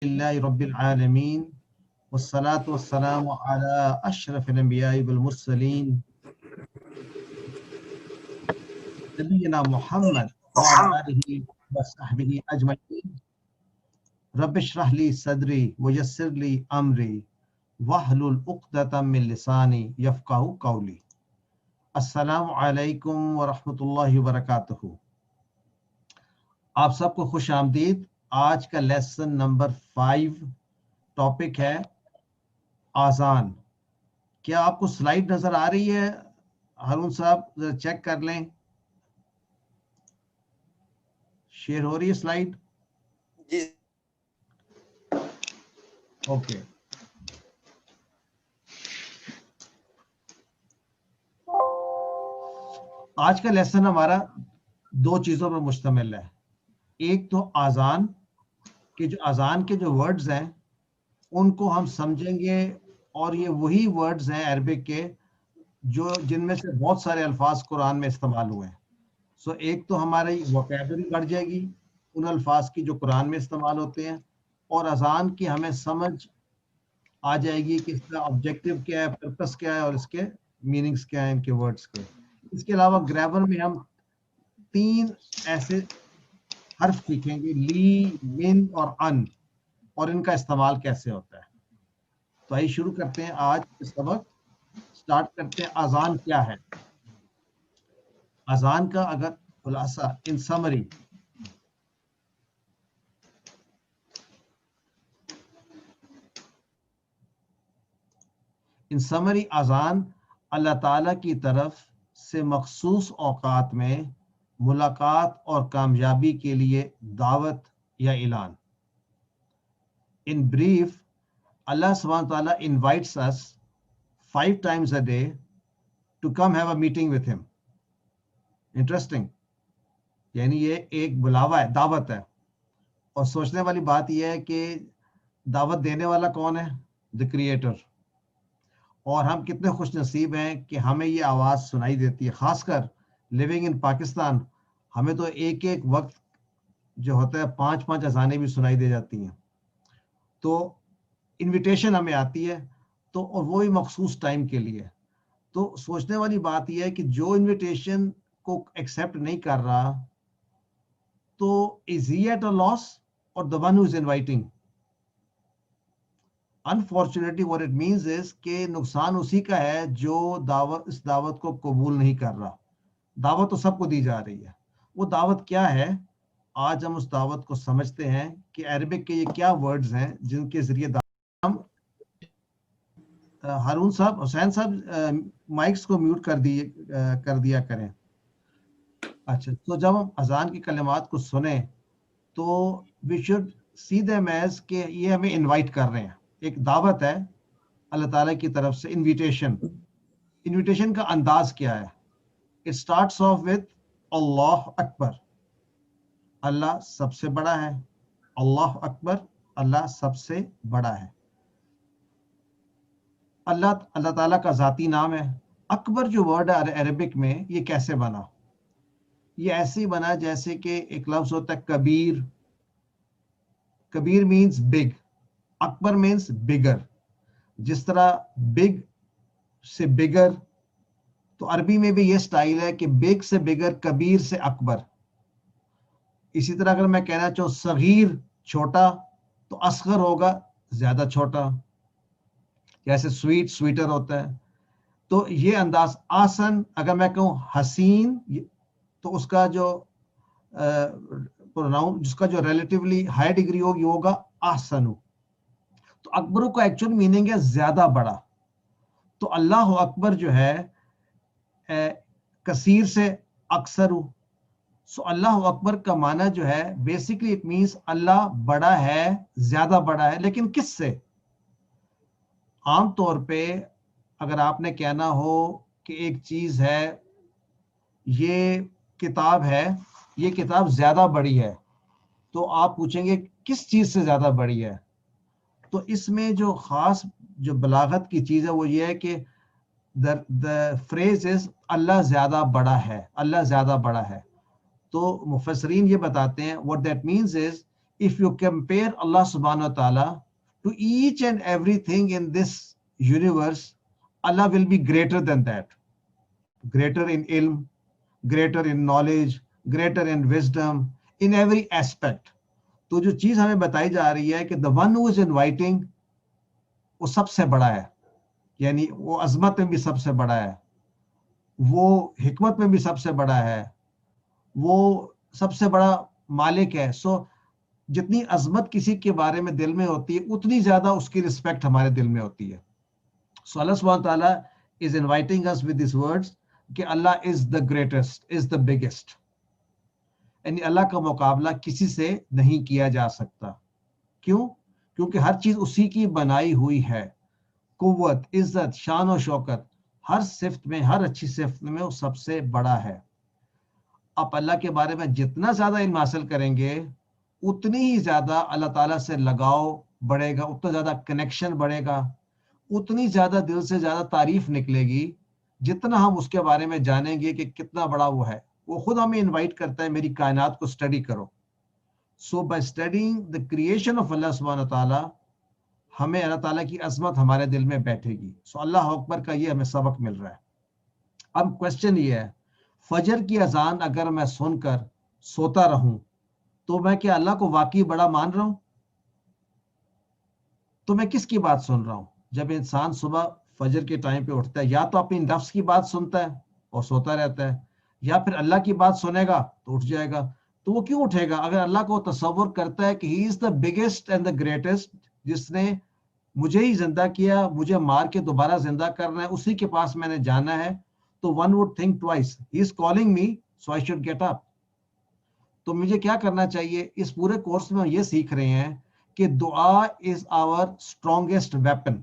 لله رب العالمين والصلاة والسلام على أشرف الأنبياء والمرسلين نبينا محمد وعلى آله وصحبه أجمعين رب اشرح لي صدري ويسر لي أمري واحلل عقدة من لساني يفقهوا قولي. السلام علیکم ورحمۃ اللہ وبرکاتہ. آپ سب کو خوش آمدید. آج کا لیسن نمبر 5 ٹاپک ہے آذان. کیا آپ کو سلائیڈ نظر آ رہی ہے؟ ہارون صاحب ذرا چیک کر لیں. شیئر ہو رہی ہے سلائیڈ؟ جی اوکے. آج کا لیسن ہمارا 2 چیزوں پر مشتمل ہے. ایک تو آذان کہ جو آذان کے جو ورڈز ہیں ان کو ہم سمجھیں گے، اور یہ وہی ورڈز ہیں عربک کے جن میں سے بہت سارے الفاظ قرآن میں استعمال ہوئے ہیں. سو ایک تو ہماری ووکیبلری بڑھ جائے گی ان الفاظ کی جو قرآن میں استعمال ہوتے ہیں، اور اذان کی ہمیں سمجھ آ جائے گی کہ اس کا آبجیکٹو کیا ہے، پرپس کیا ہے، اور اس کے میننگز کیا ہیں ان کے ورڈز کے. اس کے علاوہ گرامر میں ہم 3 ایسے حرف سیکھیں گے، لی، من اور ان، اور ان کا استعمال کیسے ہوتا ہے. تو آئیے شروع کرتے ہیں آج کے سبق. سٹارٹ کرتے ہیں اذان کیا ہے. اذان کا اگر خلاصہ ان سمری اذان اللہ تعالیٰ کی طرف سے مخصوص اوقات میں ملاقات اور کامیابی کے لیے دعوت یا اعلان. In brief, Allah subhanahu wa ta'ala invites us 5 times a day to come have a meeting with him. Interesting. یعنی یہ ایک بلاوا ہے، دعوت ہے. اور سوچنے والی بات یہ ہے کہ دعوت دینے والا کون ہے؟ The Creator. اور ہم کتنے خوش نصیب ہیں کہ ہمیں یہ آواز سنائی دیتی ہے. خاص کر لیونگ ان پاکستان ہمیں تو ایک وقت جو ہوتا ہے 5 اذانیں بھی سنائی دے جاتی ہیں. تو انویٹیشن ہمیں آتی ہے، تو اور وہی مخصوص ٹائم کے لیے. تو سوچنے والی بات یہ ہے کہ جو انویٹیشن کو ایکسیپٹ نہیں کر رہا تو is he at a loss or the one who is inviting? Unfortunately what it means is کہ نقصان اسی کا ہے جو اس دعوت کو قبول نہیں کر رہا. دعوت تو سب کو دی جا رہی ہے. وہ دعوت کیا ہے؟ آج ہم اس دعوت کو سمجھتے ہیں کہ عربک کے یہ کیا ورڈز ہیں جن کے ذریعے ہم ہارون صاحب، حسین صاحب مائکس کو میوٹ کر دیا کریں. اچھا، تو جب ہم اذان کی کلمات کو سنیں تو we should see them as کہ یہ ہمیں انوائٹ کر رہے ہیں. ایک دعوت ہے اللہ تعالیٰ کی طرف سے. انویٹیشن کا انداز کیا ہے؟ اٹ اسٹارٹس آف وتھ اللہ اکبر. اللہ سب سے بڑا ہے. اللہ اکبر، اللہ سب سے بڑا ہے. اللہ تعالیٰ کا ذاتی نام ہے. اکبر جو ورڈ ہے عربک میں، یہ کیسے بنا؟ یہ ایسے ہی بنا جیسے کہ ایک لفظ ہوتا ہے کبیر. کبیر مینز بگ، اکبر مینز بگر. جس طرح بگ سے بگر، تو عربی میں بھی یہ سٹائل ہے کہ بگ سے بگر، کبیر سے اکبر. اسی طرح اگر میں کہنا چاہوں صغیر چھوٹا، تو اصغر ہوگا زیادہ چھوٹا. جیسے سویٹ سویٹر ہوتا ہے. تو یہ انداز. آسن اگر میں کہوں حسین، تو اس کا جو پروناؤن، جس کا جو ریلیٹیولی ہائی ڈگری ہوگی، ہوگا احسنو. تو اکبرو کا ایکچوئل میننگ ہے زیادہ بڑا. تو اللہ اکبر جو ہے کثیر سے اکثر. سو اللہ اکبر کا معنی جو ہے بیسکلی اٹ مینس اللہ بڑا ہے، زیادہ بڑا ہے. لیکن کس سے؟ عام طور پہ اگر آپ نے کہنا ہو کہ ایک چیز ہے، یہ کتاب ہے، یہ کتاب زیادہ بڑی ہے، تو آپ پوچھیں گے کس چیز سے زیادہ بڑی ہے؟ تو اس میں جو خاص جو بلاغت کی چیز ہے وہ یہ ہے کہ the phrase is اللہ زیادہ بڑا ہے. اللہ زیادہ بڑا ہے. تو مفسرین یہ بتاتے ہیں what that means is if you compare Allah subhanahu wa ta'ala to each and everything in this universe, Allah will be greater than that. Greater in ilm, greater in knowledge, greater in wisdom, in every aspect. تو جو چیز ہمیں بتائی جا رہی ہے کہ the one who is inviting وہ سب سے بڑا ہے, یعنی وہ عظمت میں بھی سب سے بڑا ہے, وہ حکمت میں بھی سب سے بڑا ہے, وہ سب سے بڑا مالک ہے. سو جتنی عظمت کسی کے بارے میں دل میں ہوتی ہے اتنی زیادہ اس کی رسپیکٹ ہمارے دل میں ہوتی ہے. سو اللہ سبحانہ تعالیٰ is inviting us with these words کہ اللہ is the greatest, is the biggest. یعنی اللہ کا مقابلہ کسی سے نہیں کیا جا سکتا. کیوں؟ کیونکہ ہر چیز اسی کی بنائی ہوئی ہے. قوت, عزت, شان و شوکت, ہر صفت میں, ہر اچھی صفت میں وہ سب سے بڑا ہے. آپ اللہ کے بارے میں جتنا زیادہ علم حاصل کریں گے اتنی ہی زیادہ اللہ تعالیٰ سے لگاؤ بڑھے گا, اتنا زیادہ کنیکشن بڑھے گا, اتنی زیادہ دل سے زیادہ تعریف نکلے گی. جتنا ہم اس کے بارے میں جانیں گے کہ کتنا بڑا وہ ہے. وہ خود ہمیں انوائٹ کرتا ہے میری کائنات کو اسٹڈی کرو. So by studying the creation of اللہ سبحانہ تعالیٰ ہمیں اللہ تعالیٰ کی عظمت ہمارے دل میں بیٹھے گی. سو اللہ اکبر کا یہ ہمیں سبق مل رہا ہے. اب کوشچن یہ ہے, فجر کی اذان اگر میں سن کر سوتا رہوں تو میں کیا اللہ کو واقعی بڑا مان رہا ہوں؟ تو میں کس کی بات سن رہا ہوں؟ جب انسان صبح فجر کے ٹائم پہ اٹھتا ہے یا تو اپنی نفس کی بات سنتا ہے اور سوتا رہتا ہے, یا پھر اللہ کی بات سنے گا تو اٹھ جائے گا. تو وہ کیوں اٹھے گا اگر اللہ کو تصور کرتا ہے کہ he is the biggest and the greatest, جس نے مجھے ہی زندہ کیا, مجھے مار کے دوبارہ زندہ کرنا ہے, اسی کے پاس میں نے جانا ہے. تو one would think twice, he is calling me so I should get up. تو مجھے کیا کرنا چاہیے؟ اس پورے کورس میں ہم یہ سیکھ رہے ہیں کہ دعا از آور اسٹرانگیسٹ ویپن.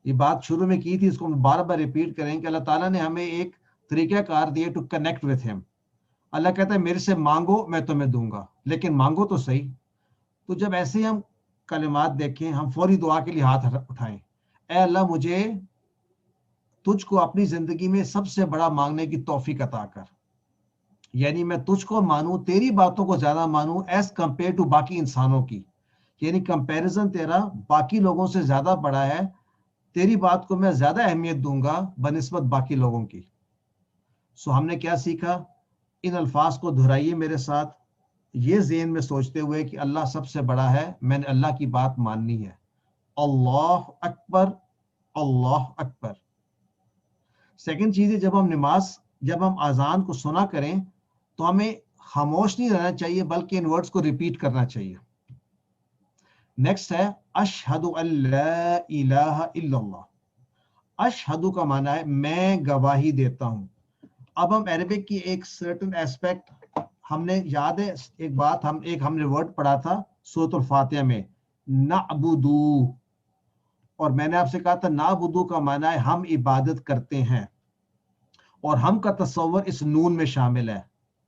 یہ بات شروع میں کی تھی, اس کو ہم بار بار ریپیٹ کریں کہ اللہ تعالیٰ نے ہمیں ایک طریقہ کار دیے ٹو کنیکٹ وتھ ہم. اللہ کہتا ہے میرے سے مانگو میں تمہیں دوں گا, لیکن مانگو تو صحیح. تو جب ایسے ہی ہم کلمات دیکھیں, ہم فوری دعا کے لیے ہاتھ اٹھائیں, اے اللہ مجھے تجھ کو اپنی زندگی میں سب سے بڑا مانگنے کی توفیق عطا کر. یعنی میں تجھ کو مانوں, تیری باتوں کو زیادہ مانوں ایز کمپیئر ٹو باقی انسانوں کی. یعنی کمپیریزن تیرا باقی لوگوں سے زیادہ بڑا ہے, تیری بات کو میں زیادہ اہمیت دوں گا بنسبت باقی لوگوں کی. سو ہم نے کیا سیکھا؟ ان الفاظ کو دہرائیے میرے ساتھ, یہ ذہن میں سوچتے ہوئے کہ اللہ سب سے بڑا ہے, میں نے اللہ کی بات ماننی ہے. اللہ اکبر, اللہ اکبر. سیکنڈ چیز ہے, جب ہم اذان کو سنا کریں تو ہمیں خاموش نہیں رہنا چاہیے بلکہ ان ورڈز کو ریپیٹ کرنا چاہیے. نیکسٹ ہے اشہد ان لا الہ الا اللہ. اشہد کا معنی ہے میں گواہی دیتا ہوں. اب ہم عربک کی ایک سرٹن ایسپیکٹ ہم نے یاد ہے, ایک بات ہم نے ورڈ پڑھا تھا سورۃ الفاتحہ میں, نعبدو, اور میں نے آپ سے کہا تھا نعبدو کا معنی ہے ہم عبادت کرتے ہیں, اور ہم کا تصور اس نون میں شامل ہے.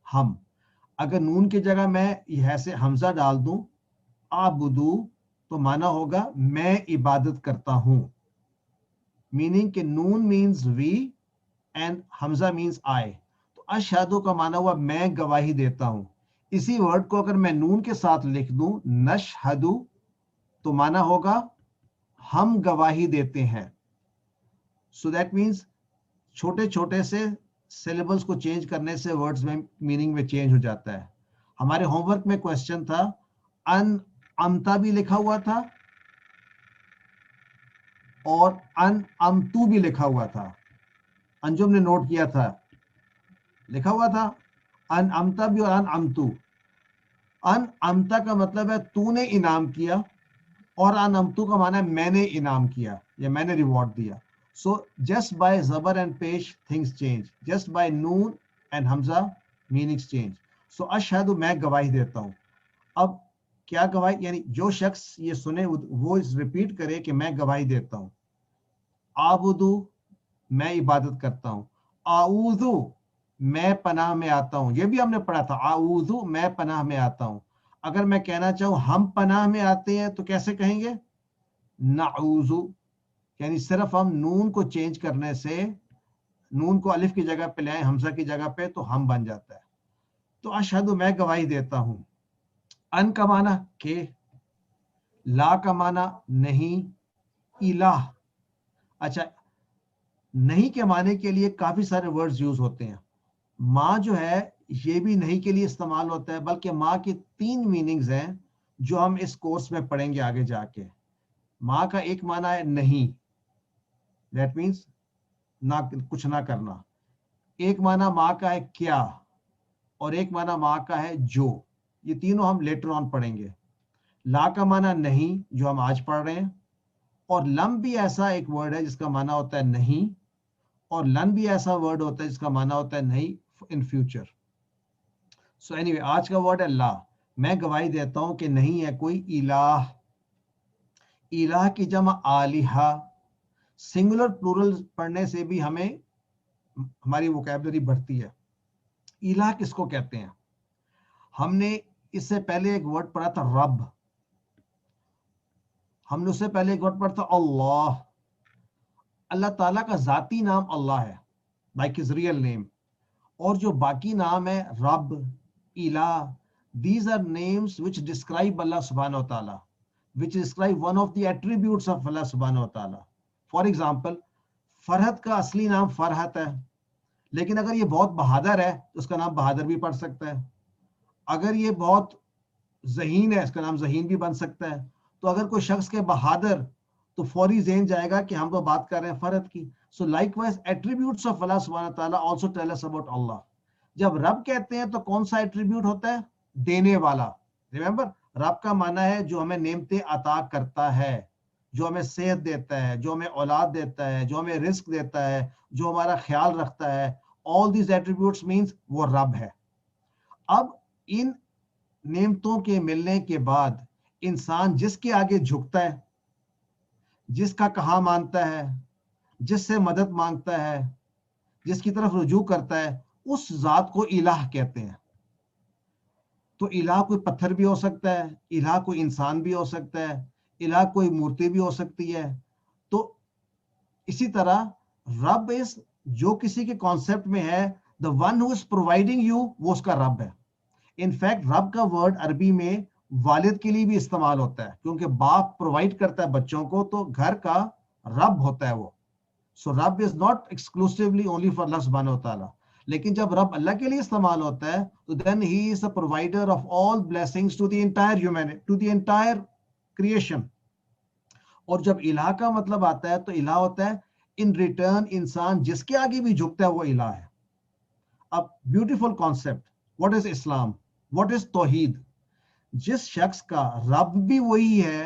ہم, اگر نون کی جگہ میں ایسے حمزہ ڈال دوں عبدو تو معنی ہوگا میں عبادت کرتا ہوں. میننگ کہ نون مینز وی اینڈ حمزہ مینز آئی. تو اشہدو کا معنی ہوا میں گواہی دیتا ہوں. اسی ورڈ کو اگر میں نون کے ساتھ لکھ دوں نشہدو تو معنی ہوگا ہم گواہی دیتے ہیں. سو دیٹ مینز چھوٹے چھوٹے سے سیلیبلز کو چینج کرنے سے ورڈز میں میننگ میں چینج ہو جاتا ہے. ہمارے ہوم ورک میں کوشچن تھا ان امتا بھی لکھا ہوا تھا اور ان امتو بھی لکھا ہوا تھا. انجم نے نوٹ کیا تھا, لکھا ہوا تھا ان امتا بھی اور ان امتو. ان امتا کا مطلب ہے تو نے انعام کیا, اور ان امتو کا معنی ہے میں نے انعام کیا یا میں نے ریوارڈ دیا. So just by zabar and pesh things change, just by noon and hamza meanings change. So ashhadu میں گواہی دیتا ہوں. اب کیا گواہی, یعنی جو شخص یہ سنے وہ ریپیٹ کرے کہ میں گواہی دیتا ہوں. اعبدو میں عبادت کرتا ہوں. اعوذ میں پناہ میں آتا ہوں, یہ بھی ہم نے پڑھا تھا اعوذ میں پناہ میں آتا ہوں. اگر میں کہنا چاہوں ہم پناہ میں آتے ہیں تو کیسے کہیں گے؟ نعوذ. یعنی صرف ہم نون کو چینج کرنے سے, نون کو الف کی جگہ پہ لے آئیں حمزہ کی جگہ پہ, تو ہم بن جاتا ہے. تو اشہد میں گواہی دیتا ہوں. ان کا معنی کہ، لا کا معنی نہیں، الہ. اچھا، نہیں کے معنی کے لیے کافی سارے ورڈز یوز ہوتے ہیں. ماں جو ہے یہ بھی نہیں کے لیے استعمال ہوتا ہے، بلکہ ماں کی 3 میننگز ہیں جو ہم اس کورس میں پڑھیں گے آگے جا کے. ماں کا ایک معنی ہے نہیں، دیٹ مینس نہ، کچھ نہ کرنا. ایک معنی ماں کا ہے کیا، اور ایک معنی ماں کا ہے جو. یہ تینوں ہم لیٹر آن پڑھیں گے. لا کا معنی نہیں جو ہم آج پڑھ رہے ہیں، اور لم بھی ایسا ایک ورڈ ہے جس کا معنی ہوتا ہے نہیں، اور لن بھی ایسا ورڈ ہوتا ہے جس کا معنی ہوتا ہے نہیں in future. So any way, آج کا ورڈ ہے لا. میں گواہی دیتا ہوں کہ نہیں ہے کوئی الہ. الہ کی جمع آلہہ. سنگولر پلورل پڑھنے سے بھی ہمیں ہماری ووکیبلری بڑھتی ہے. الہ کس کو کہتے ہیں؟ ہم نے اس سے پہلے ایک ورڈ پڑھا تھا رب. ہم نے اس سے پہلے ایک ورڈ پڑھا تھا اللہ. اللہ تعالیٰ کا ذاتی نام اللہ ہے، لائک ہز ریئل نیم. اور جو باقی نام ہے رب، الہ، these are names which describe Allah subhanahu wa ta'ala, which describe one of the attributes of Allah subhanahu wa ta'ala. For example, فرحت کا اصلی نام فرحت ہے، لیکن اگر یہ بہت بہادر ہے تو اس کا نام بہادر بھی پڑ سکتا ہے. اگر یہ بہت ذہین ہے، اس کا نام ذہین بھی بن سکتا ہے. تو اگر کوئی شخص کے بہادر، تو فوری ذہن جائے گا کہ ہم تو بات کر رہے ہیں فرحت کی. So likewise attributes of Allah subhanahu wa ta'ala also tell us about Allah. جب رب کہتے ہیں تو کون سا ایٹریبیوٹ ہوتا ہے؟ دینے والا. ریمبر، رب کا معنی ہے جو ہمیں نعمتیں عطا کرتا ہے، جو ہمیں صحت دیتا ہے، جو ہمیں اولاد دیتا ہے، جو ہمیں رزق دیتا ہے، جو ہمارا خیال رکھتا ہے. all these attributes means وہ رب ہے. اب ان نعمتوں کے ملنے کے بعد انسان جس کے آگے جھکتا ہے، جس کا کہا مانتا ہے، جس سے مدد مانگتا ہے، جس کی طرف رجوع کرتا ہے، اس ذات کو الہ کہتے ہیں. تو الہ کوئی پتھر بھی ہو سکتا ہے، الہ کوئی انسان بھی ہو سکتا ہے، الہ کوئی مورتی بھی ہو سکتی ہے. تو اسی طرح رب اس جو کسی کے کانسیپٹ میں ہے، the one who is providing you، وہ اس کا رب ہے. انفیکٹ رب کا ورڈ عربی میں والد کے لیے بھی استعمال ہوتا ہے، کیونکہ باپ پرووائڈ کرتا ہے بچوں کو، تو گھر کا رب ہوتا ہے وہ. سو رب is not exclusively only for اللہ سبحانہ و تعالیٰ. لیکن جب رب اللہ کے لیے استعمال ہوتا ہے تو then he is the provider of all blessings to the entire humanity, to the entire creation. اور جب الہ کا مطلب آتا ہے تو الہ ہوتا ہے ان ریٹرن انسان جس کے آگے بھی جھکتا ہے وہ الہ ہے. اب beautiful concept, what is Islam, what is توحید. جس شخص کا رب بھی وہی ہے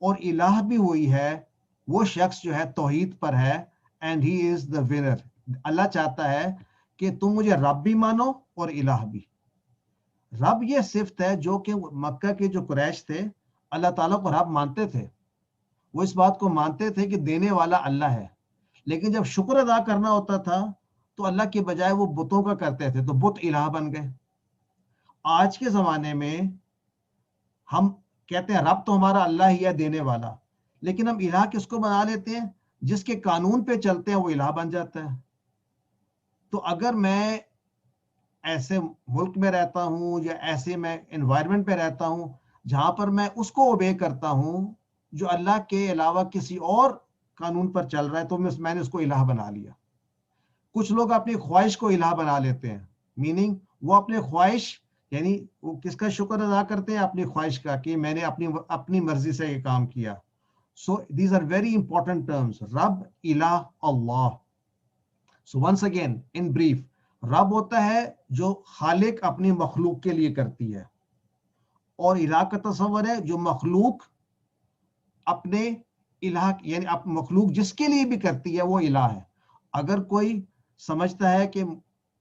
اور الہ بھی وہی ہے، وہ شخص جو ہے توحید پر ہے، and he is the winner. اللہ چاہتا ہے کہ تم مجھے رب بھی مانو اور الہ بھی. رب یہ صفت ہے جو کہ مکہ کے جو قریش تھے اللہ تعالیٰ کو رب مانتے تھے. وہ اس بات کو مانتے تھے کہ دینے والا اللہ ہے، لیکن جب شکر ادا کرنا ہوتا تھا تو اللہ کے بجائے وہ بتوں کا کرتے تھے، تو بت الہ بن گئے. آج کے زمانے میں ہم کہتے ہیں رب تو ہمارا اللہ ہی ہے دینے والا، لیکن ہم الہ کس کو بنا لیتے ہیں؟ جس کے قانون پہ چلتے ہیں وہ الہ بن جاتا ہے. تو اگر میں ایسے ملک میں رہتا ہوں یا ایسے میں انوائرمنٹ پہ رہتا ہوں جہاں پر میں اس کو اوبے کرتا ہوں جو اللہ کے علاوہ کسی اور قانون پر چل رہا ہے، تو میں نے اس کو الہ بنا لیا. کچھ لوگ اپنی خواہش کو الہ بنا لیتے ہیں، میننگ وہ اپنے خواہش، یعنی وہ کس کا شکر ادا کرتے ہیں؟ اپنی خواہش کا، کہ میں نے اپنی مرضی سے یہ کام کیا. So these are very important terms, رب، الہ، اللہ. So once again in brief, رب ہوتا ہے جو خالق اپنی مخلوق کے لیے کرتی ہے، اور الہ کا تصور ہے جو مخلوق اپنے الہ، یعنی مخلوق جس کے لیے بھی کرتی ہے وہ الہ ہے. اگر کوئی سمجھتا ہے کہ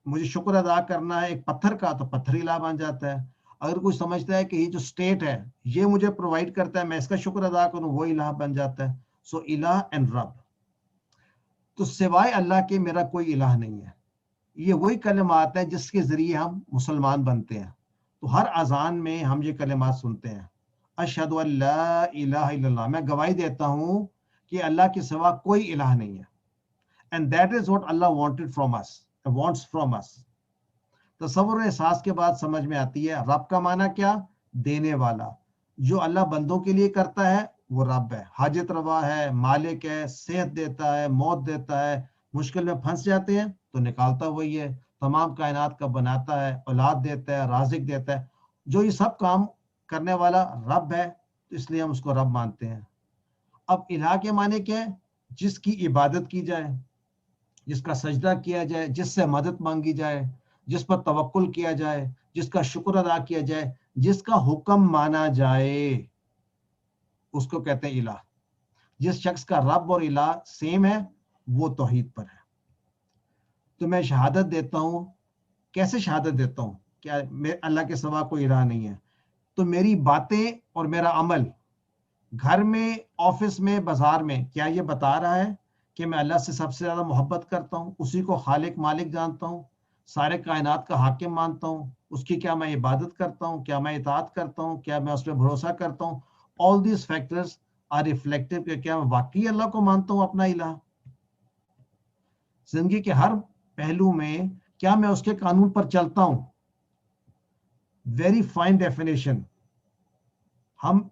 مجھے شکر ادا کرنا ہے ایک پتھر کا، تو پتھر الہ بن جاتا ہے. اگر کوئی سمجھتا ہے کہ یہ جو اسٹیٹ ہے یہ مجھے پرووائڈ کرتا ہے، میں اس کا شکر ادا کروں، وہ الہ بن جاتا ہے. سو الہ اینڈ رب. تو سوائے اللہ کے میرا کوئی الہ نہیں ہے. یہ وہی کلمات ہیں جس کے ذریعے ہم مسلمان بنتے ہیں. تو ہر اذان میں ہم یہ کلمات سنتے ہیں، اشہد ان لا الہ الا اللہ، میں گواہی دیتا ہوں کہ اللہ کے سوا کوئی الہ نہیں ہے. And that is what Allah wanted from us, wants from us. تصور و احساس کے بعد سمجھ میں آتی ہے رب کا معنی کیا، دینے والا. جو اللہ بندوں کے لیے کرتا ہے وہ رب ہے, حاجت روا ہے, مالک ہے, صحت دیتا ہے, موت دیتا ہے, مشکل میں پھنس جاتے ہیں تو نکالتا وہی ہے, تمام کائنات کا بناتا ہے, اولاد دیتا ہے, رازق دیتا ہے. جو یہ سب کام کرنے والا رب ہے تو اس لیے ہم اس کو رب مانتے ہیں. اب الہ کے معنی کیا ہے؟ جس کی عبادت کی جائے, جس کا سجدہ کیا جائے, جس سے مدد مانگی جائے, جس پر توکل کیا جائے, جس کا شکر ادا کیا جائے, جس کا حکم مانا جائے, اس کو کہتے ہیں الہ. جس شخص کا رب اور الہ سیم ہے وہ توحید پر ہے. تو میں شہادت دیتا ہوں. کیسے شہادت دیتا ہوں؟ کیا اللہ کے سوا کوئی الہ نہیں ہے. تو میری باتیں اور میرا عمل گھر میں, آفس میں, بازار میں, کیا یہ بتا رہا ہے کہ میں اللہ سے سب سے زیادہ محبت کرتا ہوں, اسی کو خالق مالک جانتا ہوں, سارے کائنات کا حاکم مانتا ہوں, اس کی کیا میں عبادت کرتا ہوں, کیا میں اطاعت کرتا ہوں, کیا میں اس پہ بھروسہ کرتا ہوں؟ All these factors are reflective کہ کیا میں واقعی اللہ کو مانتا ہوں اپنا الہ. زندگی کے ہر پہلو میں کیا میں اس کے قانون پر چلتا ہوں؟ Very fine definition. ہم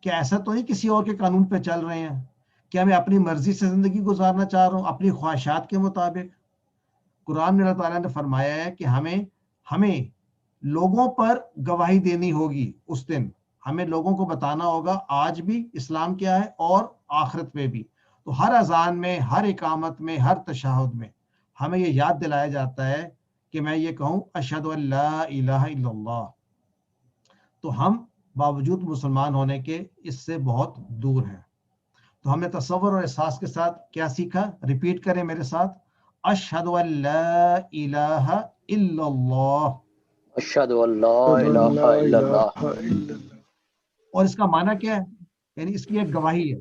کیا ایسا تو نہیں کسی اور کے قانون پہ چل رہے ہیں؟ کیا میں اپنی مرضی سے زندگی گزارنا چاہ رہا ہوں, اپنی خواہشات کے مطابق؟ قرآن میں اللہ تعالیٰ نے فرمایا ہے کہ ہمیں لوگوں پر گواہی دینی ہوگی اس دن. ہمیں لوگوں کو بتانا ہوگا آج بھی اسلام کیا ہے اور آخرت میں بھی. تو ہر اذان میں, ہر اقامت میں, ہر تشہد میں ہمیں یہ یاد دلایا جاتا ہے کہ میں یہ کہوں اشہد ان لا الہ الا اللہ. تو ہم باوجود مسلمان ہونے کے اس سے بہت دور ہیں. تو ہم نے تصور اور احساس کے ساتھ کیا سیکھا؟ ریپیٹ کریں میرے ساتھ. اشہد ان لا الہ الا اللہ. اشہد ان لا الہ الا اللہ. اور اس کا معنی کیا ہے؟ یعنی اس کی ایک گواہی ہے,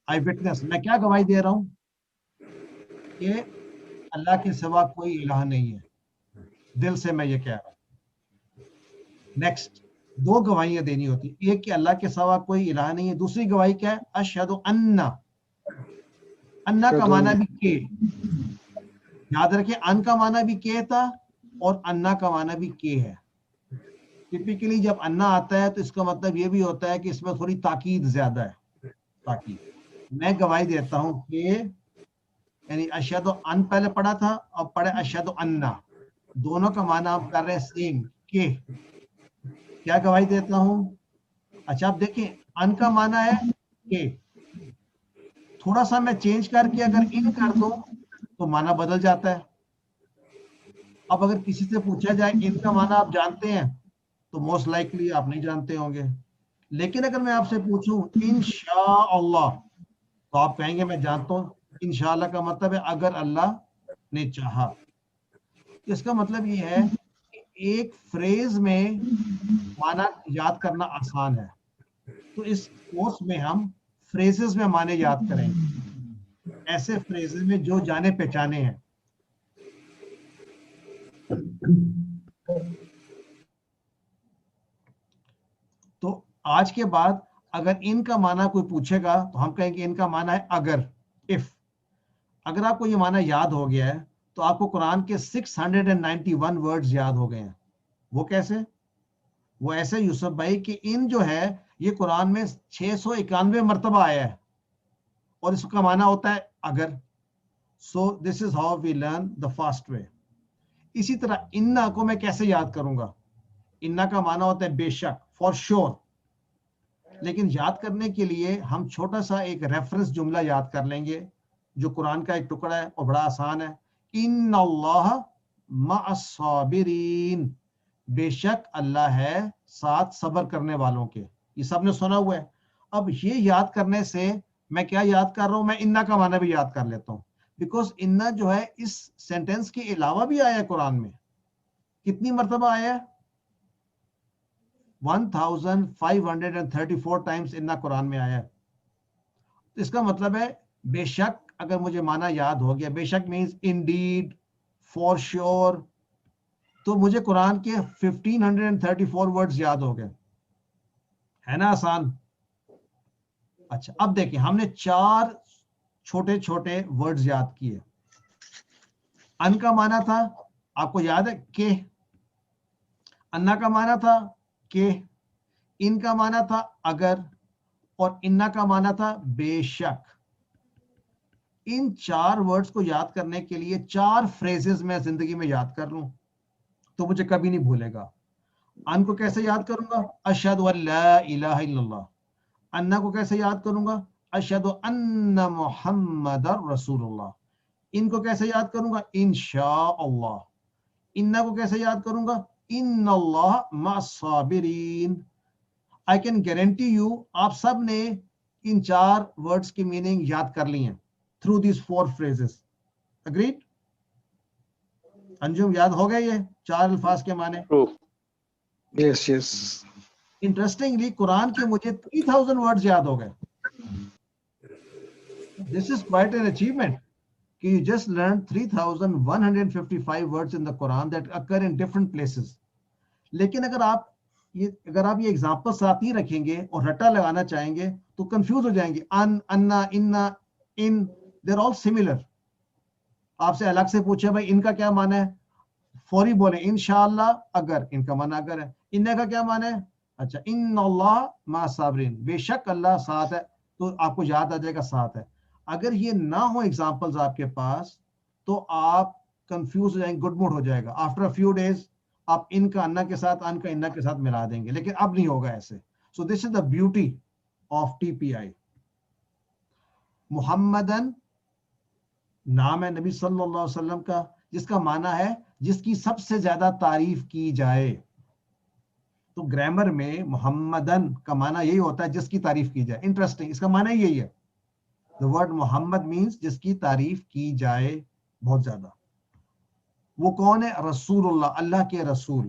آئی وٹنس. میں کیا گواہی دے رہا ہوں؟ کہ اللہ کے سوا کوئی الہ نہیں ہے. دل سے میں یہ کہہ رہا ہوں. نیکسٹ, دو گواہیاں دینی ہوتی. ایک کہ اللہ کے سوا کوئی الہ نہیں ہے. دوسری گواہی کیا ہے؟ اشہد ان. انا کا معنی بھی کہ, یاد رکھیں ان کا معنی بھی کہ تھا اور انا کا معنی بھی کہ ہے. ٹپیکلی جب انا آتا ہے تو اس کا مطلب یہ بھی ہوتا ہے کہ اس میں تھوڑی تاکید زیادہ ہے. تاکید. میں گواہی دیتا ہوں کہ, یعنی اشہد ان پہلے پڑھا تھا, اب پڑھے اشہد انا. دونوں کا معنی ہم کر رہے ہیں سیم, کہ کیا گواہی دیتا ہوں. اچھا آپ دیکھیں, ان کا معنی ہے کہ, تھوڑا سا میں چینج کر کے اگر ان کر دوں تو معنی بدل جاتا ہے. اب اگر کسی سے پوچھا جائے ان کا معنی آپ جانتے ہیں تو موسٹ لائکلی آپ نہیں جانتے ہوں گے. لیکن اگر میں آپ سے پوچھوں انشاءاللہ تو آپ کہیں گے میں جانتا ہوں. انشاءاللہ کا مطلب ہے اگر اللہ نے چاہا. اس کا مطلب یہ ہے کہ ایک فریز میں معنی یاد کرنا آسان ہے. تو اس کورس میں ہم فریزز میں معنی یاد کریں گے, ایسے فریزز میں جو جانے پہچانے ہیں. تو آج کے بعد اگر ان کا معنی کوئی پوچھے گا تو ہم کہیں گے ان کا معنی ہے اگر, if. اگر آپ کو یہ معنی یاد ہو گیا ہے تو آپ کو قرآن کے 691 ورڈز یاد ہو گئے ہیں. وہ کیسے؟ وہ ایسے یوسف بھائی کہ ان جو ہے یہ قرآن میں 691 مرتبہ آیا ہے اور اس کا معنی ہوتا ہے اگر. So this is how we learn the fast way. اسی طرح انا کو میں کیسے یاد کروں گا؟ انا کا معنی ہوتا ہے بے شک, فار شور. لیکن یاد کرنے کے لیے ہم چھوٹا سا ایک ریفرنس جملہ یاد کر لیں گے جو قرآن کا ایک ٹکڑا ہے اور بڑا آسان ہے. ان اللہ مع الصابرین. بے شک اللہ ہے ساتھ صبر کرنے والوں کے. یہ سب نے سنا ہوا ہے. اب یہ یاد کرنے سے میں کیا یاد کر رہا ہوں؟ میں انا کا معنی بھی یاد کر لیتا ہوں. بیکاز انا جو ہے اس سینٹینس کے علاوہ بھی آیا ہے قرآن میں. کتنی مرتبہ آیا ہے؟ 1534 ٹائمز انا قرآن میں آیا ہے. اس کا مطلب ہے بے شک. اگر مجھے معنی یاد ہو گیا, بے شک مینز انڈیڈ, فور شیور, تو مجھے قرآن کے 1534 ورڈز یاد ہو گئے. ہے نا آسان؟ اچھا اب دیکھیں, ہم نے 4 چھوٹے چھوٹے ورڈز یاد کیے. ان کا معنی تھا, آپ کو یاد ہے کہ, انا کا معنی تھا کہ, ان کا معنی تھا اگر اور انا کا معنی تھا بے شک. ان 4 ورڈز کو یاد کرنے کے لیے 4 فریزز میں زندگی میں یاد کر لوں تو مجھے کبھی نہیں بھولے گا. ان کو کیسے یاد کروں گا؟ اشہد ان لا الہ الا اللہ. انا کو کیسے یاد کروں گا؟ اشہد ان محمد رسول اللہ. ان کو کیسے یاد کروں گا؟ انشاء اللہ. انا کو کیسے یاد کروں گا؟ ان اللہ مع الصابرین. I can guarantee you آپ سب نے ان 4 ورڈز کی میننگ یاد کر لی ہیں through these 4 phrases. Agreed? انجم یاد ہو گئے یہ 4 الفاظ کے معنی؟ True. Yes, yes. انٹرسٹنگلی قرآن کے مجھے 3000 ورڈز یاد ہو گئے. This is quite an achievement. کہ you just learned 3155 words in the Quran that occur in different places. لیکن اگر آپ یہ ایگزامپل ساتھ ہی رکھیں گے اور رٹا لگانا چاہیں گے تو کنفیوز ہو جائیں گے. ان انا انا ان they're all similar. آپ سے الگ سے پوچھے بھائی ان کا کیا معنی ہے، فوری بولیں انشاءاللہ اگر. ان کا معنی اگر ہے. ان کا کیا معنی ہے؟ اچھا ان اللہ مع صابرین، بے شک اللہ ساتھ ہے، تو آپ کو یاد آ جائے گا ساتھ ہے. اگر یہ نہ ہو ایگزامپلز آپ کے پاس تو آپ کنفیوز ہو جائیں گے، گڈ موڈ ہو جائے گا. آفٹر اے فیو ڈیز آپ ان کا انا کے ساتھ ان کا انا کے ساتھ ملا دیں گے، لیکن اب نہیں ہوگا ایسے. سو دس از دا بیوٹی آف TPI. محمدن نام ہے نبی صلی اللہ علیہ وسلم کا، جس کا معنی ہے جس کی سب سے زیادہ تعریف کی جائے. تو گرامر میں محمدن کا معنی یہی ہوتا ہے جس کی تعریف کی جائے. انٹرسٹنگ، اس کا معنی یہی ہے. The word محمد means جس کی تعریف کی جائے بہت زیادہ. وہ کون ہے؟ رسول اللہ، اللہ کے رسول.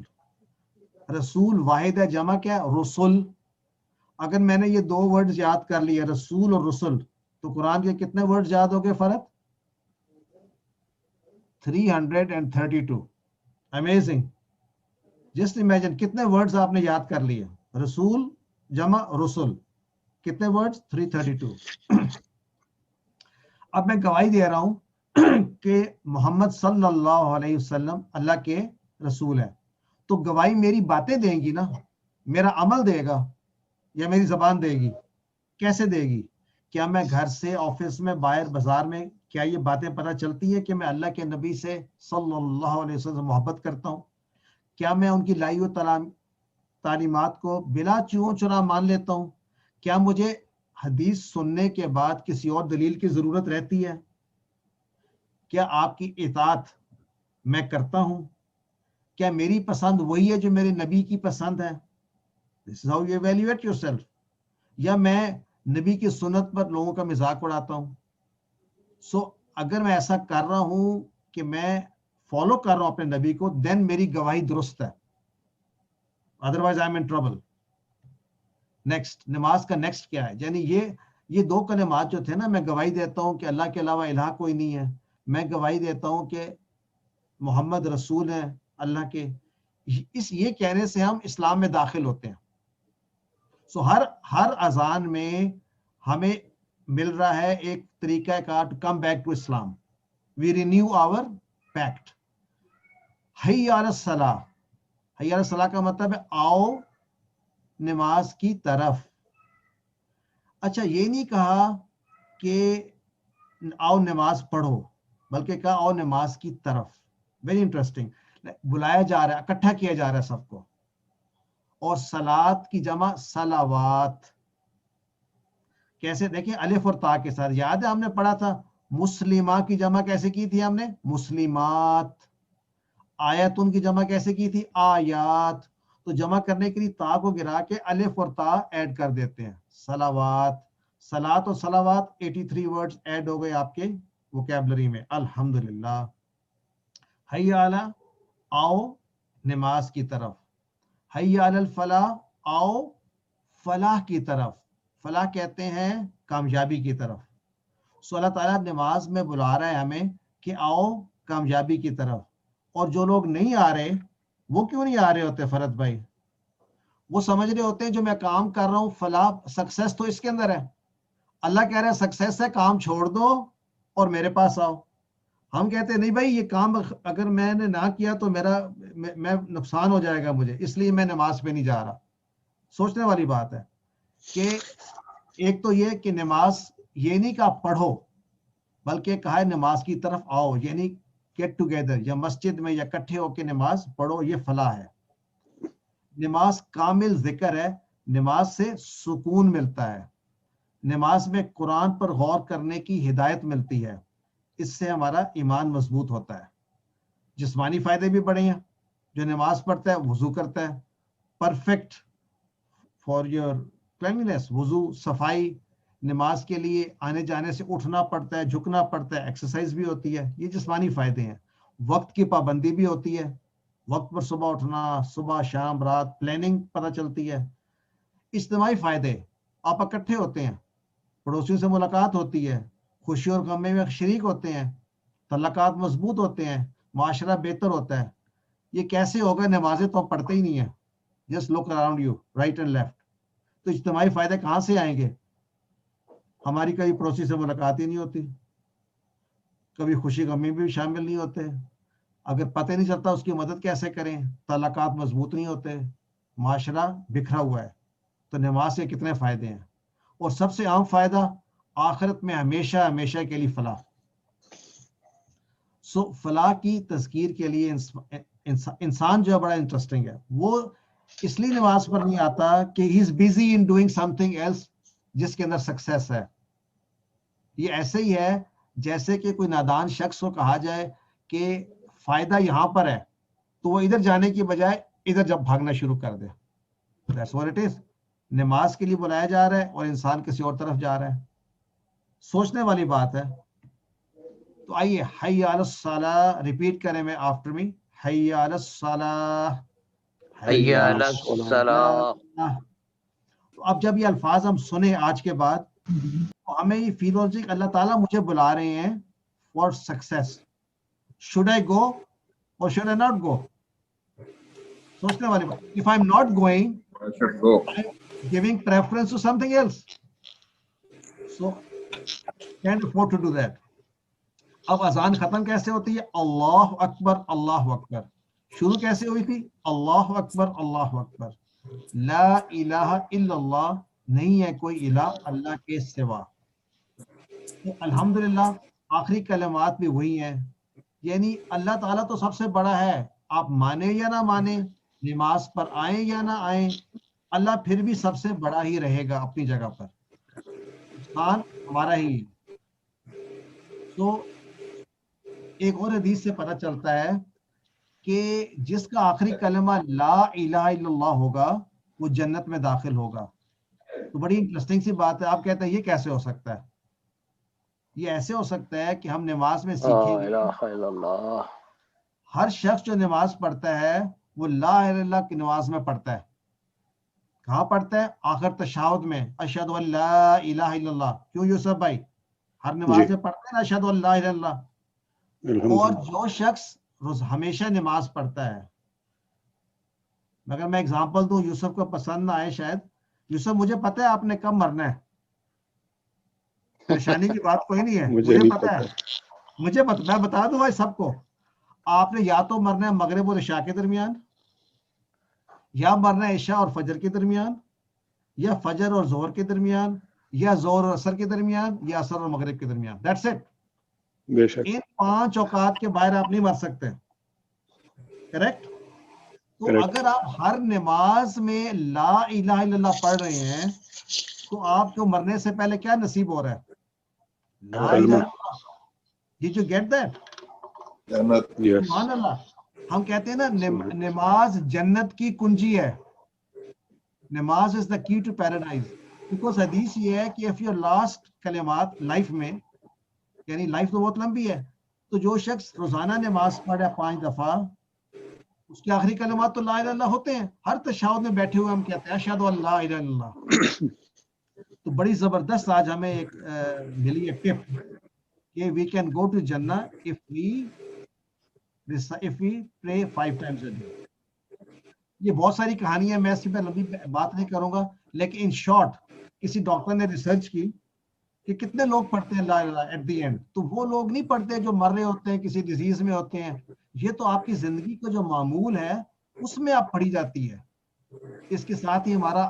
رسول واحد ہے، جمع کیا ہے؟ رسول. اگر میں نے یہ 2 ورڈز یاد کر لیے رسول اور رسول تو قرآن کے کتنے ورڈز یاد ہو گئے فرق؟ 332. امیزنگ. جسٹ امیجن کتنے ورڈز آپ نے یاد کر لیے. رسول جمع رسول، کتنے ورڈز؟ 332. اب میں گواہی دے رہا ہوں کہ محمد صلی اللہ علیہ وسلم اللہ کے رسول ہیں، تو گواہی میری باتیں دیں گی نا، میرا عمل دے گا یا میری زبان دے گی؟ کیسے دے گی؟ کیا میں گھر سے، آفس میں، باہر بازار میں، کیا یہ باتیں پتہ چلتی ہے کہ میں اللہ کے نبی سے صلی اللہ علیہ وسلم محبت کرتا ہوں؟ کیا میں ان کی لائی ہوئی تعلیمات کو بلا چون چرا مان لیتا ہوں؟ کیا مجھے حدیث سننے کے بعد کسی اور دلیل کی ضرورت رہتی ہے؟ کیا آپ کی اطاعت میں کرتا ہوں؟ کیا میری پسند وہی ہے جو میرے نبی کی پسند ہے؟ This is how you evaluate yourself. یا میں نبی کی سنت پر لوگوں کا مذاق اڑاتا ہوں؟ اگر میں ایسا کر رہا ہوں کہ میں فالو کر رہا ہوں اپنے نبی کو، دین میری گواہی درست ہے. Otherwise I am in trouble. Next, نماز کا نیکسٹ کیا ہے؟ یعنی یہ 2 کلمات جو تھے نا، میں گواہی دیتا ہوں کہ اللہ کے علاوہ الہ کوئی نہیں ہے، میں گواہی دیتا ہوں کہ محمد رسول ہیں اللہ کے، یہ کہنے سے ہم اسلام میں داخل ہوتے ہیں. ہر اذان میں ہمیں مل رہا ہے ایک طریقہ کار ٹو کم بیک ٹو اسلام. We renew our pact. حی علی الصلاۃ، حی علی الصلاۃ کا مطلب ہے آؤ نماز کی طرف. اچھا، یہ نہیں کہا کہ آؤ نماز پڑھو، بلکہ کہا آؤ نماز کی طرف. Very interesting. بلایا جا رہا ہے، اکٹھا کیا جا رہا ہے سب کو. اور صلات کی جمع صلوات. کیسے؟ دیکھیں الف اور تا کے ساتھ. یاد ہے ہم نے پڑھا تھا مسلمہ کی جمع کیسے کی تھی ہم نے؟ مسلمات. آیتن کی جمع کیسے کی تھی؟ آیات. تو جمع کرنے کے لیے تا کو گرا کے الف اور تا ایڈ کر دیتے ہیں، صلوات. صلات اور صلوات 83 ورڈز ایڈ ہو گئے آپ کے ووکیبلری میں. الحمدللہ. حی علی، آؤ نماز کی طرف. حی علی الفلاح، آؤ فلاح کی طرف. فلاح کہتے ہیں کامیابی کی طرف. اللہ تعالیٰ نماز میں بلا رہا ہے ہمیں کہ آؤ کامیابی کی طرف. اور جو لوگ نہیں آ رہے، وہ کیوں نہیں آ رہے ہوتے فرد بھائی؟ وہ سمجھ رہے ہوتے ہیں جو میں کام کر رہا ہوں فلاح، سکسیس تو اس کے اندر ہے. اللہ کہہ رہا ہے سکسیس ہے، کام چھوڑ دو اور میرے پاس آؤ. ہم کہتے ہیں نہیں بھائی، یہ کام اگر میں نے نہ کیا تو میں نقصان ہو جائے گا مجھے، اس لیے میں نماز پہ نہیں جا رہا. سوچنے والی بات ہے کہ ایک تو یہ کہ نماز یہ نہیں کہ آپ پڑھو، بلکہ کہا ہے نماز کی طرف آؤ، یعنی گیٹ ٹوگیدر، یا مسجد میں یا اکٹھے ہو کے نماز پڑھو، یہ فلاح ہے۔ نماز کامل ذکر ہے، نماز سے سکون ملتا ہے، نماز میں قرآن پر غور کرنے کی ہدایت ملتی ہے، اس سے ہمارا ایمان مضبوط ہوتا ہے۔ جسمانی فائدے بھی بڑے ہیں، جو نماز پڑھتا ہے وضو کرتا ہے، پرفیکٹ فار یور کلینلنس، وضو صفائی، نماز کے لیے آنے جانے سے اٹھنا پڑتا ہے، جھکنا پڑتا ہے، ایکسرسائز بھی ہوتی ہے، یہ جسمانی فائدے ہیں۔ وقت کی پابندی بھی ہوتی ہے، وقت پر صبح اٹھنا، صبح شام رات پلاننگ پتہ چلتی ہے۔ اجتماعی فائدے، آپ اکٹھے ہوتے ہیں، پڑوسیوں سے ملاقات ہوتی ہے، خوشی اور غم میں شریک ہوتے ہیں، تعلقات مضبوط ہوتے ہیں، معاشرہ بہتر ہوتا ہے۔ یہ کیسے ہوگا؟ نمازیں تو پڑھتے ہی نہیں ہیں، just look around you right and left. تو اجتماعی فائدے کہاں سے آئیں گے؟ ہماری کبھی پڑوسی سے ملاقات ہی نہیں ہوتی، کبھی خوشی غمی بھی شامل نہیں ہوتے، اگر پتہ نہیں چلتا اس کی مدد کیسے کریں، تعلقات مضبوط نہیں ہوتے، معاشرہ بکھرا ہوا ہے۔ تو نماز کے کتنے فائدے ہیں، اور سب سے عام فائدہ آخرت میں ہمیشہ ہمیشہ کے لیے فلاح۔ سو فلاح کی تذکیر کے لیے انسان جو ہے بڑا انٹرسٹنگ ہے، وہ اس لیے نماز پر نہیں آتا کہ he is busy in doing something else جس کے اندر سکسیس ہے۔ یہ ایسے ہی ہے جیسے کہ کوئی نادان شخص کو کہا جائے کہ فائدہ یہاں پر ہے، تو وہ ادھر جانے کی بجائے ادھر جب بھاگنا شروع کر دے۔ That's what it is۔ نماز کے لیے بلایا جا رہا ہے اور انسان کسی اور طرف جا رہا ہے، سوچنے والی بات ہے۔ تو آئیے حی علی الصلاۃ ریپیٹ کریں میں آفٹر می، حی علی الصلاۃ، حی علی الصلاۃ۔ تو اب جب یہ الفاظ ہم سنیں آج کے بعد، تو ہمیں یہ فیل ہونا چاہیے کہ اللہ تعالیٰ مجھے بلا رہے ہیں فار سکسیس۔ شوڈ آئی گو اور شوڈ آئی ناٹ گو؟ سوچنے والی بات۔ If I am not going, I should go. giving preference to something else, so can't afford to do that۔ اب اذان ختم کیسے ہوتی ہے؟ اللہ اکبر اللہ اکبر۔ شروع کیسے ہوئی تھی؟ اللہ اکبر اللہ اکبر۔ لا الہ الا اللہ، نہیں ہے کوئی الہ اللہ کے سوا۔ تو الحمدللہ آخری کلمات بھی وہی ہیں، یعنی اللہ تعالیٰ تو سب سے بڑا ہے، آپ مانیں یا نہ مانیں، نماز پر آئیں یا نہ آئیں، اللہ پھر بھی سب سے بڑا ہی رہے گا اپنی جگہ پر، انسان ہمارا ہی ہے۔ تو ایک اور حدیث سے پتہ چلتا ہے کہ جس کا آخری کلمہ لا الہ الا اللہ ہوگا وہ جنت میں داخل ہوگا۔ تو بڑی انٹرسٹنگ سی بات ہے۔ آپ کہتے ہیں یہ کیسے ہو سکتا ہے؟ یہ ایسے ہو سکتا ہے کہ ہم نماز میں سیکھیں گے، لا الہ الا اللہ۔ ہر شخص جو نماز پڑھتا ہے وہ لا الہ الا اللہ کی نماز میں پڑھتا ہے۔ کہاں پڑھتا ہے؟ آخر تشہد میں، اشہد ان لا الہ الا اللہ۔ کیوں یوسف بھائی؟ ہر نماز میں پڑھتے ہیں نا اشہد ان لا الہ الا اللہ۔ اور جو شخص روز ہمیشہ نماز پڑھتا ہے، مگر میں اگزامپل دوں، یوسف کو پسند نہ آئے شاید، یوسف مجھے پتہ ہے آپ نے کب مرنا ہے، پریشانی کی بات کوئی نہیں ہے، مجھے پتہ ہے، مجھے میں بتا دوں بھائی سب کو، آپ نے یا تو مرنا ہے مغرب اور عشاء کے درمیان، یا مرنا ہے عشاء اور فجر کے درمیان، یا فجر اور ظہر کے درمیان، یا ظہر اور عصر کے درمیان، یا عصر اور مغرب کے درمیان۔ That's it. بے شک ان 5 اوقات کے باہر آپ نہیں مر سکتے، کریکٹ؟ تو اگر آپ ہر نماز میں لا الہ الا اللہ پڑھ رہے ہیں تو آپ کو مرنے سے پہلے کیا نصیب ہو رہا ہے؟ لا الہ الا اللہ۔ Did you get that؟ Jannat. سبحان اللہ۔ ہم کہتے ہیں نا نماز جنت کی کنجی ہے، نماز از دا کی ٹو پیراڈائز، بیکاز حدیث یہ ہے کہ if your last کلمات لائف میں، یعنی لائف تو بہت لمبی ہے، تو جو شخص روزانہ نماز پڑھے 5 دفعہ، اس کے آخری کلمات تو لا الہ الا اللہ ہوتے ہیں۔ ہر تشہد میں بیٹھے ہوئے ہم کہتے ہیں اشہد ان لا الہ الا اللہ۔ تو بڑی زبردست آج ہمیں ایک ملی ہے ٹپ کہ we can go to Jannah if we pray 5 times a day۔ یہ بہت ساری کہانیاں، میں اس پہ لمبی بات نہیں کروں گا، لیکن ان شارٹ کسی ڈاکٹر نے ریسرچ کی کہ کتنے لوگ پڑھتے ہیں لا الہ ایٹ دی اینڈ، تو وہ لوگ نہیں پڑھتے جو مر رہے ہوتے ہیں، کسی ڈیزیز میں ہوتے ہیں، یہ تو آپ کی زندگی کا جو معمول ہے اس میں آپ پڑھی جاتی ہے۔ اس کے ساتھ ہی ہمارا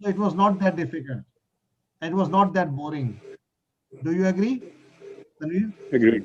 So it was not that difficult. It was not that boring. Do you agree? Tanveer? Agreed.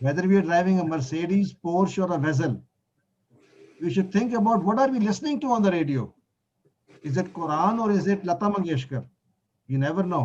whether we are driving a Mercedes, Porsche or a Vesel, we should think about what are we listening to on the radio. Is it Quran or is it Lata Mangeshkar? You never know.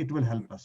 it will help us.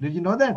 Did you know that?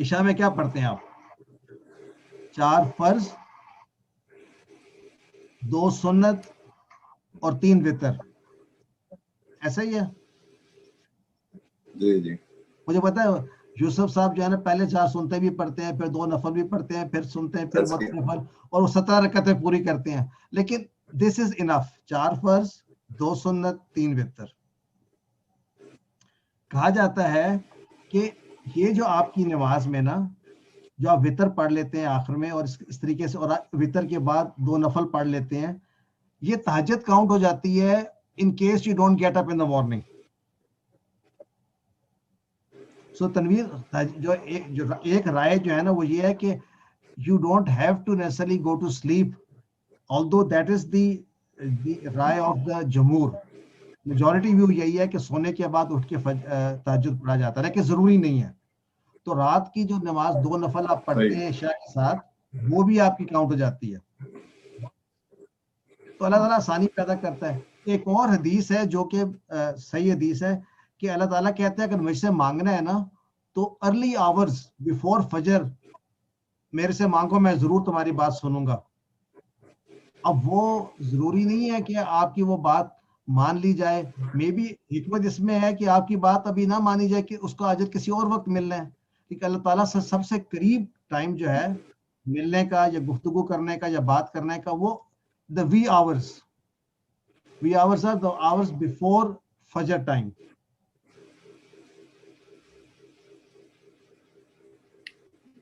عشاء میں کیا پڑھتے ہیں آپ؟ 4 فرض، 2 سنت اور 3 وتر، ایسا ہی ہے؟ جی جی مجھے پتا ہے یوسف صاحب جو ہے نا پہلے 4 سنتے بھی پڑھتے ہیں، پھر 2 نفل بھی پڑھتے ہیں، پھر سنتے ہیں، پھر وقت نفل، اور وہ 17 رکعتیں پوری کرتے ہیں. لیکن دس از انف، 4 فرض، 2 سنت، 3 وتر. کہا جاتا ہے کہ یہ جو آپ کی نماز میں نا جو آپ وتر پڑھ لیتے ہیں آخر میں، اور اس طریقے سے، اور وتر کے بعد 2 نفل پڑھ لیتے ہیں، یہ تہجد کاؤنٹ ہو جاتی ہے in case you don't get up in the morning. So Tanveer جو ایک رائے جو ہے نا وہ یہ ہے کہ you don't have to necessarily go to sleep, although that is the رائے آف دا جمہور. میجورٹی ویو یہی ہے کہ سونے کے بعد اٹھ کے تہجد پڑھا جاتا ہے، لیکن ضروری نہیں ہے. تو رات کی جو نماز 2 نفل آپ پڑھتے ہیں عشاء کے ساتھ، وہ بھی آپ کی کاؤنٹ ہو جاتی ہے. تو اللہ تعالیٰ آسانی پیدا کرتا ہے. ایک اور حدیث ہے جو کہ صحیح حدیث ہے کہ اللہ تعالیٰ کہتے ہیں اگر مجھ سے مانگنا ہے نا تو ارلی آورز بیفور فجر میرے سے مانگو، میں ضرور تمہاری بات سنوں گا. اب وہ ضروری نہیں ہے کہ آپ کی وہ بات مان لی جائے. مے بی حکمت اس میں ہے کہ آپ کی بات ابھی نہ مانی جائے کہ اس کو اجر کسی اور وقت ملنا ہے. کیونکہ اللہ تعالیٰ سے سب سے قریب ٹائم جو ہے ملنے کا یا گفتگو کرنے کا یا بات کرنے کا، وہ the wee hours are the hours before fajr time.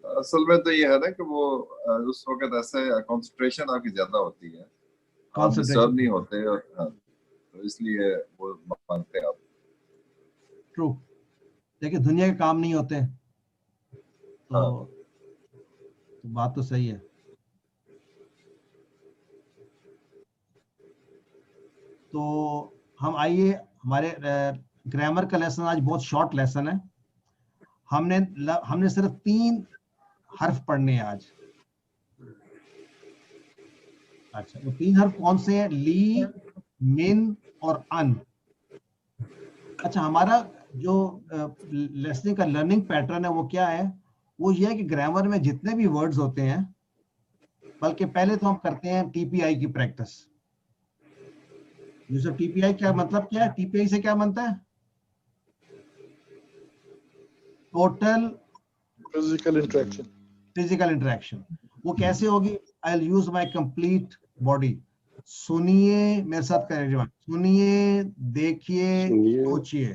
اصل میں تو یہ ہے نا کہ وہ اس وقت ایسے کنسنٹریشن آپ کی زیادہ ہوتی ہے، آپ ڈسٹرب نہیں ہوتے، اور تو اس لیے وہ مانگتے ہیں آپ. ٹرو، لیکن دنیا کے کام نہیں ہوتے تو بات تو صحیح ہے. تو ہم آئیے، ہمارے گرامر کا لیسن آج بہت شارٹ لیسن ہے. ہم نے صرف 3 حرف پڑھنے ہیں آج. اچھا، وہ 3 حرف کون سے ہیں؟ لی، من اور ان. اچھا، ہمارا جو لیسننگ کا لرننگ پیٹرن ہے وہ کیا ہے؟ وہ یہ ہے کہ گرامر میں جتنے بھی ورڈز ہوتے ہیں، بلکہ پہلے تو ہم کرتے ہیں ٹی پی آئی کی پریکٹس. یوسف ٹی پی آئی کیا مطلب کیا ہے؟ ٹی پی آئی سے کیا بنتا ہے؟ Total physical interaction. وہ کیسے ہوگی؟ I'll use my complete body. سنیے، میرے ساتھ کریں جوان، سنیے، دیکھیے، سوچیے،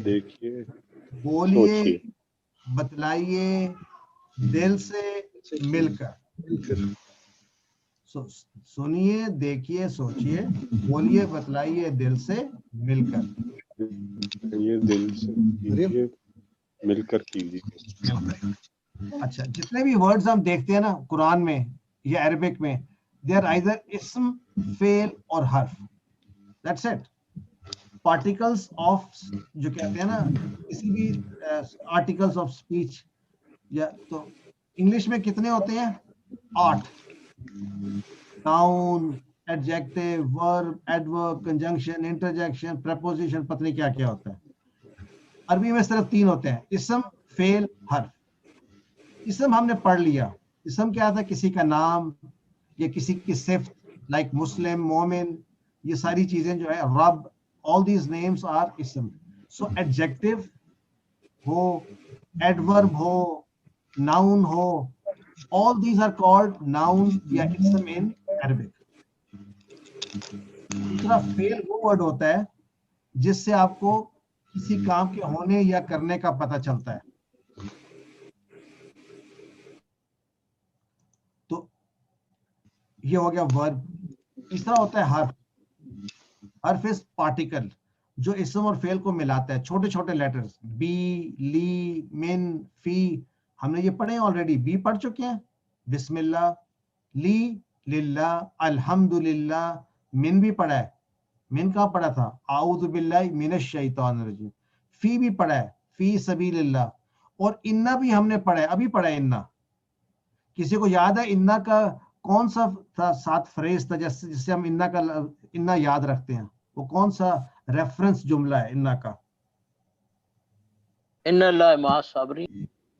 دیکھیے، بولیے، بتلائیے، دل سے مل کر. سنیے، دیکھیے، سوچیے، بولیے، بتلائیے، دل سے مل کر. یہ دل سے کیجیے، مل کر کیجیے. اچھا، جتنے بھی ورڈز ہم دیکھتے ہیں نا قرآن میں یا عربک میں، they are either اسم، فعل اور حرف. That's it. Particles of جو کہتے ہیں نا کسی بھی articles of speech، یا تو انگلش میں کتنے ہوتے ہیں؟ 8. Noun, adjective, verb, adverb, conjunction, interjection, preposition، پتہ نہیں کیا کیا ہوتا ہے. عربی میں صرف 3 ہوتے ہیں، اسم، فعل، حرف. اسم ہم نے پڑھ لیا. اسم کیا تھا؟ کسی کا نام یا کسی کی صفت، لائک مسلم، مومن، یہ ساری چیزیں جو ہے، رب، all these names are اسم. So adjective who, adverb who, noun who, all these are called noun یا اسم in Arabic. دوسرا فعل وہ ورڈ ہوتا ہے جس سے آپ کو کسی کام کے ہونے یا کرنے کا پتہ چلتا ہے. تو یہ ہو گیا ورب. تیسرا ہوتا ہے حرف. حرف از پارٹیکل جو اسم اور فعل کو ملاتا ہے، چھوٹے چھوٹے لیٹرز، بی، لی، من، فی. ہم نے یہ پڑھے ہیں آلریڈی، بی پڑھ چکے ہیں، بسم اللہ. لی، للہ، الحمدللہ. من بھی پڑھا ہے. من کہاں پڑھا تھا؟ اعوذ باللہ من الشیطان الرجیم. فی بھی پڑھا ہے، فی سبیل اللہ. اور انا بھی ہم نے پڑھا ہے، ابھی پڑھا ہے انا. کسی کو یاد ہے انا کا کون سا تھا 7 فریز تھا جس سے ہم انا کا انا یاد رکھتے ہیں؟ وہ کون سا ریفرنس جملہ ہے انا کا؟ ان اللہ مع الصابرین.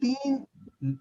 3